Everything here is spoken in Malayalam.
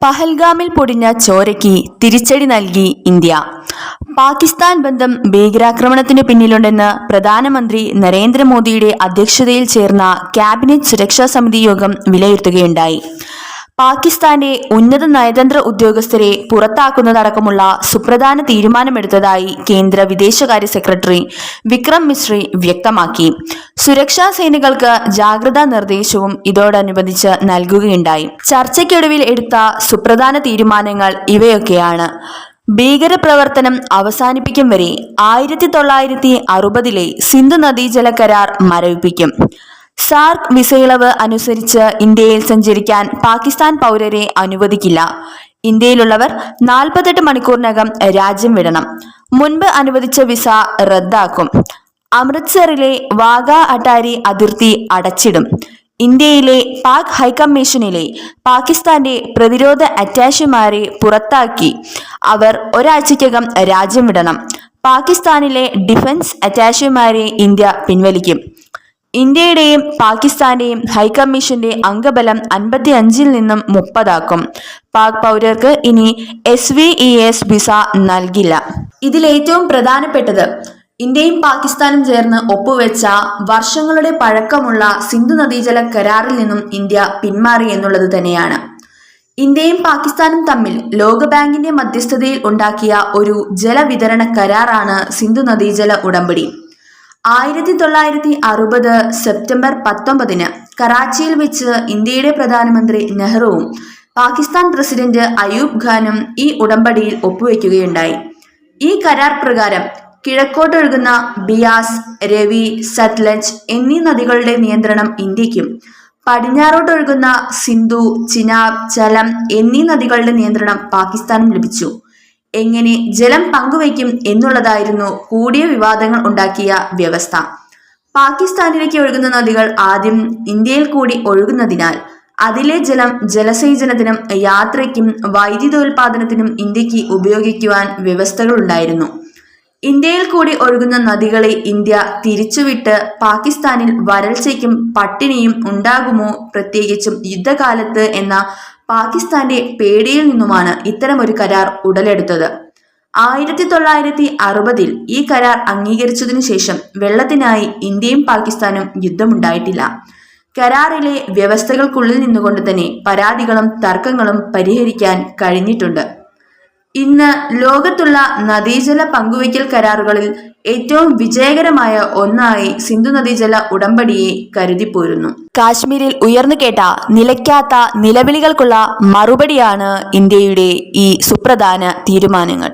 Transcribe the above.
പഹൽഗാമിൽ പൊടിഞ്ഞ ചോരയ്ക്ക് തിരിച്ചടി നൽകി ഇന്ത്യ. പാകിസ്ഥാൻ ബന്ധം ഭീകരാക്രമണത്തിനു പിന്നിലുണ്ടെന്ന് പ്രധാനമന്ത്രി നരേന്ദ്രമോദിയുടെ അധ്യക്ഷതയിൽ ചേർന്ന ക്യാബിനറ്റ് സുരക്ഷാ സമിതി യോഗം വിലയിരുത്തുകയുണ്ടായി. പാകിസ്ഥാന്റെ ഉന്നത നയതന്ത്ര ഉദ്യോഗസ്ഥരെ പുറത്താക്കുന്നതടക്കമുള്ള സുപ്രധാന തീരുമാനമെടുത്തതായി കേന്ദ്ര വിദേശകാര്യ സെക്രട്ടറി വിക്രം മിശ്രി വ്യക്തമാക്കി. സുരക്ഷാ സേനകൾക്ക് ജാഗ്രതാ നിർദ്ദേശവും ഇതോടനുബന്ധിച്ച് നൽകുകയുണ്ടായി. ചർച്ചയ്ക്കൊടുവിൽ എടുത്ത സുപ്രധാന തീരുമാനങ്ങൾ ഇവയൊക്കെയാണ്. ഭീകരപ്രവർത്തനം അവസാനിപ്പിക്കും വരെ 1960 സിന്ധു നദീജല കരാർ മരവിപ്പിക്കും. സാർക്ക് വിസയിളവ് അനുസരിച്ച് ഇന്ത്യയിൽ സഞ്ചരിക്കാൻ പാകിസ്ഥാൻ പൗരരെ അനുവദിക്കില്ല. ഇന്ത്യയിലുള്ളവർ 48 മണിക്കൂറിനകം രാജ്യം വിടണം. മുൻപ് അനുവദിച്ച വിസ റദ്ദാക്കും. അമൃത്സറിലെ വാഗ അട്ടാരി അതിർത്തി അടച്ചിടും. ഇന്ത്യയിലെ പാക് ഹൈക്കമ്മീഷനിലെ പാകിസ്ഥാന്റെ പ്രതിരോധ അറ്റാഷമാരെ പുറത്താക്കി അവർ ഒരാഴ്ചയ്ക്കകം രാജ്യം വിടണം. പാകിസ്ഥാനിലെ ഡിഫൻസ് അറ്റാഷമാരെ ഇന്ത്യ പിൻവലിക്കും. ഇന്ത്യയുടെയും പാകിസ്ഥാന്റെയും ഹൈക്കമ്മീഷന്റെ അംഗബലം 55 നിന്നും 30 ആക്കും. പാക് പൗരർക്ക് ഇനി SVES വിസ നൽകില്ല. ഇതിലേറ്റവും പ്രധാനപ്പെട്ടത് ഇന്ത്യയും പാകിസ്ഥാനും ചേർന്ന് ഒപ്പുവെച്ച വർഷങ്ങളുടെ പഴക്കമുള്ള സിന്ധു നദീജല കരാറിൽ നിന്നും ഇന്ത്യ പിന്മാറി എന്നുള്ളത് തന്നെയാണ്. ഇന്ത്യയും പാകിസ്ഥാനും തമ്മിൽ ലോകബാങ്കിന്റെ മധ്യസ്ഥതയിൽ ഉണ്ടാക്കിയ ഒരു ജലവിതരണ കരാറാണ് സിന്ധു നദീജല ഉടമ്പടി. 1960 സെപ്റ്റംബർ 19 കറാച്ചിയിൽ വെച്ച് ഇന്ത്യയുടെ പ്രധാനമന്ത്രി നെഹ്റുവും പാകിസ്ഥാൻ പ്രസിഡന്റ് അയൂബ് ഖാനും ഈ ഉടമ്പടിയിൽ ഒപ്പുവെക്കുകയുണ്ടായി. ഈ കരാർ പ്രകാരം കിഴക്കോട്ടൊഴുകുന്ന ബിയാസ്, രവി, സത്ലജ് എന്നീ നദികളുടെ നിയന്ത്രണം ഇന്ത്യക്കും, പടിഞ്ഞാറോട്ടൊഴുകുന്ന സിന്ധു, ചിനാബ്, ചലം എന്നീ നദികളുടെ നിയന്ത്രണം പാകിസ്ഥാനും ലഭിച്ചു. എങ്ങനെ ജലം പങ്കുവയ്ക്കും എന്നുള്ളതായിരുന്നു കൂടിയ വിവാദങ്ങൾ ഉണ്ടാക്കിയ വ്യവസ്ഥ. പാകിസ്ഥാനിലേക്ക് ഒഴുകുന്ന നദികൾ ആദ്യം ഇന്ത്യയിൽ കൂടി ഒഴുകുന്നതിനാൽ അതിലെ ജലം ജലസേചനത്തിനും യാത്രയ്ക്കും വൈദ്യുതോൽപാദനത്തിനും ഇന്ത്യക്ക് ഉപയോഗിക്കുവാൻ വ്യവസ്ഥകൾ ഉണ്ടായിരുന്നു. ഇന്ത്യയിൽ കൂടി ഒഴുകുന്ന നദികളെ ഇന്ത്യ തിരിച്ചുവിട്ട് പാകിസ്ഥാനിൽ വരൾച്ചയ്ക്കും പട്ടിണിയും ഉണ്ടാകുമോ, പ്രത്യേകിച്ചും യുദ്ധകാലത്ത് എന്ന പാകിസ്ഥാന്റെ പേടിയിൽ നിന്നുമാണ് ഇത്തരമൊരു കരാർ ഉടലെടുത്തത്. 1960 ഈ കരാർ അംഗീകരിച്ചതിനു ശേഷം വെള്ളത്തിനായി ഇന്ത്യയും പാകിസ്ഥാനും യുദ്ധമുണ്ടായിട്ടില്ല. കരാറിലെ വ്യവസ്ഥകൾക്കുള്ളിൽ നിന്നുകൊണ്ട് തന്നെ പരാതികളും തർക്കങ്ങളും പരിഹരിക്കാൻ കഴിഞ്ഞിട്ടുണ്ട്. ഇന്ന് ലോകത്തുള്ള നദീജല പങ്കുവയ്ക്കൽ കരാറുകളിൽ ഏറ്റവും വിജയകരമായ ഒന്നായി സിന്ധു നദീജല ഉടമ്പടിയെ കരുതിപ്പോരുന്നു. കാശ്മീരിൽ ഉയർന്നു കേട്ട നിലയ്ക്കാത്ത നിലവിളികൾക്കുള്ള മറുപടിയാണ് ഇന്ത്യയുടെ ഈ സുപ്രധാന തീരുമാനങ്ങൾ.